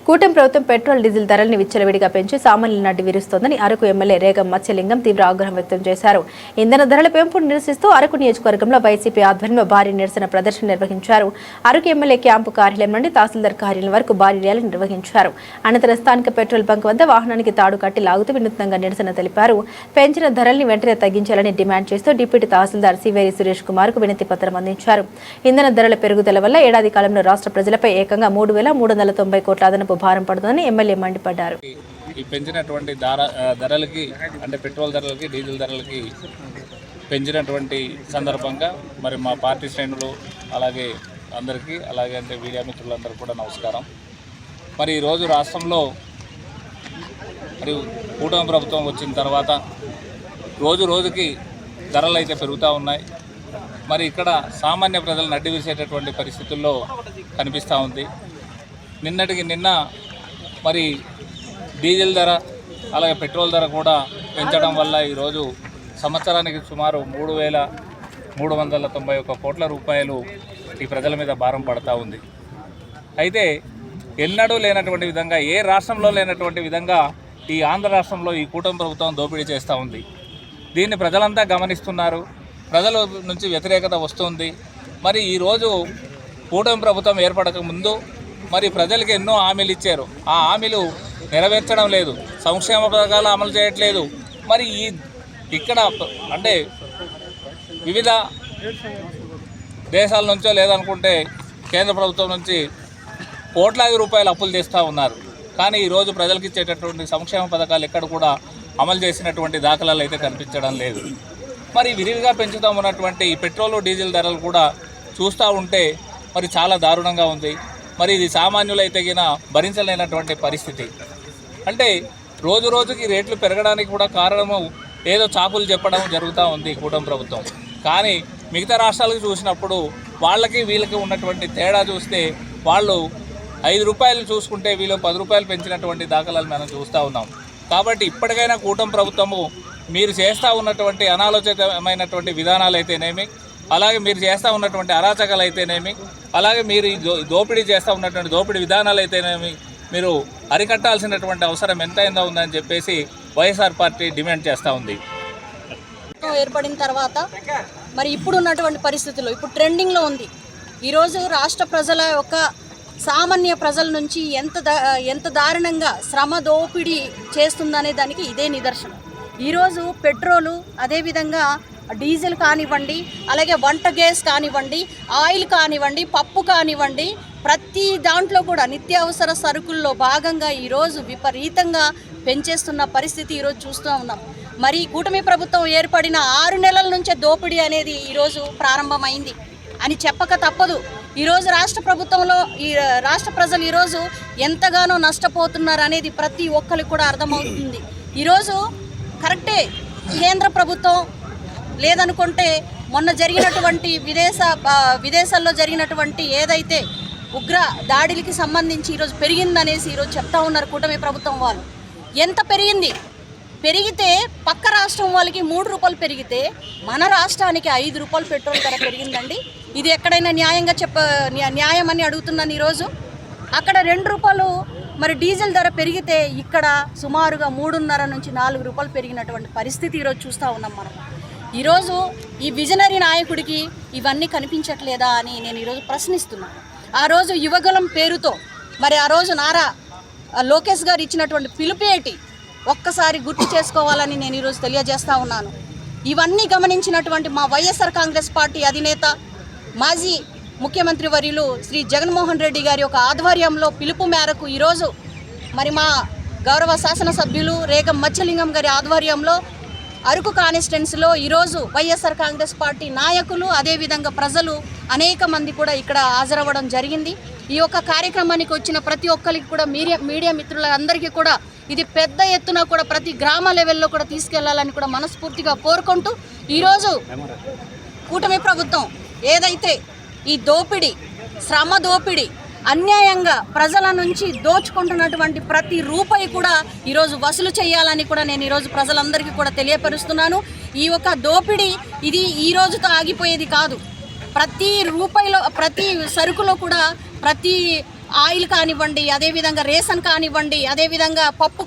కూటమి ప్రభుత్వం petrol diesel ధరల్ని విచ్చలవిడిగా పెంచి సామాన్యుల నాటి విరుస్తోందని అరకు ఎమ్మెల్యే రేగం మత్స్యలింగం తీవ్ర ఆగ్రహం వ్యక్తం చేశారు. ఇంధన ధరల పెంపును నిరసిస్తూ అరకు నియోజకవర్గంలో వైసీపీ ఆధ్వర్యంలో భారీ నిరసన ప్రదర్శన నిర్వహించారు. అరకు ఎమ్మెల్యే క్యాంపు కార్యాలయం నుండి తహసీల్దార్ కార్యాలయం వరకు భారీ ర్యాలీ నిర్వహించారు. అనంతరం స్థానిక పెట్రోల్ బంక్ వద్ద వాహనానికి తాడు కట్టి లాగుతూ వినూత్నంగా నిరసన తెలిపారు. పెంచిన ధరల్ని వెంటనే తగ్గించాలని డిమాండ్ చేస్తూ డిప్యూటీ తహసీల్దార్ సివేరి సురేష్ కుమార్ కు వినతి పత్రం అందించారు. ఇంధన ధరల పెరుగుదల వల్ల ఏడాది కాలంలో రాష్ట్ర ప్రజలపై ఏకంగా 3,390 కోట్ల అదనపు భారం పడుతుందని ఎమ్మెల్యే మండిపడ్డారు. ఈ పెంచినటువంటి ధరలకి అంటే పెట్రోల్ ధరలకి డీజిల్ ధరలకి పెంచినటువంటి సందర్భంగా మరి మా పార్టీ శ్రేణులు అలాగే అందరికీ అలాగే అంటే మీడియా మిత్రులందరూ కూడా నమస్కారం. మరి ఈరోజు రాష్ట్రంలో మరి కూటమి ప్రభుత్వం వచ్చిన తర్వాత రోజుకి ధరలు అయితే పెరుగుతూ ఉన్నాయి. మరి ఇక్కడ సామాన్య ప్రజలు నడ్డి విరిసేటటువంటి పరిస్థితుల్లో కనిపిస్తూ ఉంది. నిన్నటికి నిన్న మరి డీజిల్ ధర అలాగే పెట్రోల్ ధర కూడా పెంచడం వల్ల ఈరోజు సంవత్సరానికి సుమారు 3,391 కోట్ల రూపాయలు ఈ ప్రజల మీద భారం పడతా ఉంది. అయితే ఎన్నడూ లేనటువంటి విధంగా ఏ రాష్ట్రంలో లేనటువంటి విధంగా ఈ ఆంధ్ర రాష్ట్రంలో ఈ కూటమి ప్రభుత్వం దోపిడీ చేస్తూ ఉంది. దీన్ని ప్రజలంతా గమనిస్తున్నారు. ప్రజల నుంచి వ్యతిరేకత వస్తుంది. మరి ఈరోజు కూటమి ప్రభుత్వం ఏర్పడక ముందు మరి ప్రజలకు ఎన్నో హామీలు ఇచ్చారు. ఆ హామీలు నెరవేర్చడం లేదు. సంక్షేమ పథకాలు అమలు చేయట్లేదు. మరి ఇక్కడ అంటే వివిధ దేశాల నుంచో లేదనుకుంటే కేంద్ర ప్రభుత్వం నుంచి కోట్లాది రూపాయలు అప్పులు చేస్తూ ఉన్నారు. కానీ ఈరోజు ప్రజలకు ఇచ్చేటటువంటి సంక్షేమ పథకాలు ఎక్కడ కూడా అమలు చేసినటువంటి దాఖలాలు అయితే కనిపించడం లేదు. మరి విరివిగా పెంచుతూ ఉన్నటువంటి ఈ పెట్రోలు డీజిల్ ధరలు కూడా చూస్తూ ఉంటే మరి చాలా దారుణంగా ఉంది. మరి ఇది సామాన్యులైతే గిన భరించలేనటువంటి పరిస్థితి. అంటే రోజుకి రేట్లు పెరగడానికి కూడా కారణము ఏదో చాకులు చెప్పడం జరుగుతూ ఉంది కూటమి ప్రభుత్వం. కానీ మిగతా రాష్ట్రాలకు చూసినప్పుడు వాళ్ళకి వీళ్ళకి ఉన్నటువంటి తేడా చూస్తే వాళ్ళు 5 రూపాయలు చూసుకుంటే వీళ్ళు 10 రూపాయలు పెంచినటువంటి దాఖలాలు మనం చూస్తూ ఉన్నాం. కాబట్టి ఇప్పటికైనా కూటమి ప్రభుత్వము మీరు చేస్తూ ఉన్నటువంటి అనాలోచితమైనటువంటి విధానాలు అయితేనేమి, అలాగే మీరు చేస్తూ ఉన్నటువంటి అరాచకాలు అయితేనేమి, అలాగే మీరు దోపిడీ చేస్తూ ఉన్నటువంటి దోపిడీ విధానాలు అయితేనేమి మీరు అరికట్టాల్సినటువంటి అవసరం ఎంతైందో ఉందని చెప్పేసి వైఎస్ఆర్ పార్టీ డిమాండ్ చేస్తూ ఉంది. ఏర్పడిన తర్వాత మరి ఇప్పుడు ఉన్నటువంటి పరిస్థితుల్లో ఇప్పుడు ట్రెండింగ్లో ఉంది. ఈరోజు రాష్ట్ర ప్రజల యొక్క సామాన్య ప్రజల నుంచి ఎంత దారుణంగా శ్రమ దోపిడీ చేస్తుందనే దానికి ఇదే నిదర్శనం. ఈరోజు పెట్రోలు అదేవిధంగా డీజిల్ కానివ్వండి, అలాగే వంట గ్యాస్ కానివ్వండి, ఆయిల్ కానివ్వండి, పప్పు కానివ్వండి, ప్రతి దాంట్లో కూడా నిత్యావసర సరుకుల్లో భాగంగా ఈరోజు విపరీతంగా పెంచేస్తున్న పరిస్థితి ఈరోజు చూస్తూ ఉన్నాం. మరి కూటమి ప్రభుత్వం ఏర్పడిన 6 నెలల నుంచే దోపిడీ అనేది ఈరోజు ప్రారంభమైంది అని చెప్పక తప్పదు. ఈరోజు రాష్ట్ర ప్రభుత్వంలో ఈ రాష్ట్ర ప్రజలు ఈరోజు ఎంతగానో నష్టపోతున్నారు అనేది ప్రతి ఒక్కరికి కూడా అర్థమవుతుంది. ఈరోజు కరెక్టే కేంద్ర ప్రభుత్వం లేదనుకుంటే మొన్న జరిగినటువంటి విదేశాల్లో జరిగినటువంటి ఏదైతే ఉగ్ర దాడులకి సంబంధించి ఈరోజు పెరిగిందనేసి ఈరోజు చెప్తా ఉన్నారు కూటమి ప్రభుత్వం వాళ్ళు. ఎంత పెరిగితే పక్క రాష్ట్రం వాళ్ళకి 3 రూపాయలు పెరిగితే మన రాష్ట్రానికి 5 రూపాయలు పెట్రోల్ ధర పెరిగిందండి. ఇది ఎక్కడైనా న్యాయం అని అడుగుతున్నాను. ఈరోజు అక్కడ 2 రూపాయలు మరి డీజిల్ ధర పెరిగితే ఇక్కడ సుమారుగా 3.5 నుంచి 4 రూపాయలు పెరిగినటువంటి పరిస్థితి ఈరోజు చూస్తూ ఉన్నాం మనం. ఈరోజు ఈ విజనరీ నాయకుడికి ఇవన్నీ కనిపించట్లేదా అని నేను ఈరోజు ప్రశ్నిస్తున్నాను. ఆ రోజు యువగలం పేరుతో మరి ఆ రోజు నారా లోకేష్ గారు ఇచ్చినటువంటి పిలుపేటి ఒక్కసారి గుర్తు చేసుకోవాలని నేను ఈరోజు తెలియజేస్తూ ఉన్నాను. ఇవన్నీ గమనించినటువంటి మా వైఎస్ఆర్ కాంగ్రెస్ పార్టీ అధినేత మాజీ ముఖ్యమంత్రి వర్యులు శ్రీ జగన్మోహన్ రెడ్డి గారి యొక్క ఆధ్వర్యంలో పిలుపు మేరకు ఈరోజు మరి మా గౌరవ శాసనసభ్యులు రేగం మత్స్యలింగం గారి ఆధ్వర్యంలో అరకు కాన్స్టిట్యున్సీలో ఈరోజు వైఎస్ఆర్ కాంగ్రెస్ పార్టీ నాయకులు అదేవిధంగా ప్రజలు అనేక మంది కూడా ఇక్కడ హాజరవ్వడం జరిగింది. ఈ యొక్క కార్యక్రమానికి వచ్చిన ప్రతి ఒక్కరికి కూడా మీడియా మిత్రులందరికీ కూడా ఇది పెద్ద ఎత్తున కూడా ప్రతి గ్రామ లెవెల్లో కూడా తీసుకెళ్లాలని కూడా మనస్ఫూర్తిగా కోరుకుంటూ ఈరోజు కూటమి ప్రభుత్వం ఏదైతే ఈ దోపిడీ శ్రమ దోపిడీ అన్యాయంగా ప్రజల నుంచి దోచుకుంటున్నటువంటి ప్రతి రూపాయి కూడా ఈరోజు వసూలు చేయాలని కూడా నేను ఈరోజు ప్రజలందరికీ కూడా తెలియపరుస్తున్నాను. ఈ యొక్క దోపిడీ ఇది ఈ రోజుతో ఆగిపోయేది కాదు. ప్రతి రూపాయిలో ప్రతి సరుకులో కూడా ప్రతి ఆయిల్ కానివ్వండి, అదేవిధంగా రేషన్ కానివ్వండి, అదేవిధంగా పప్పు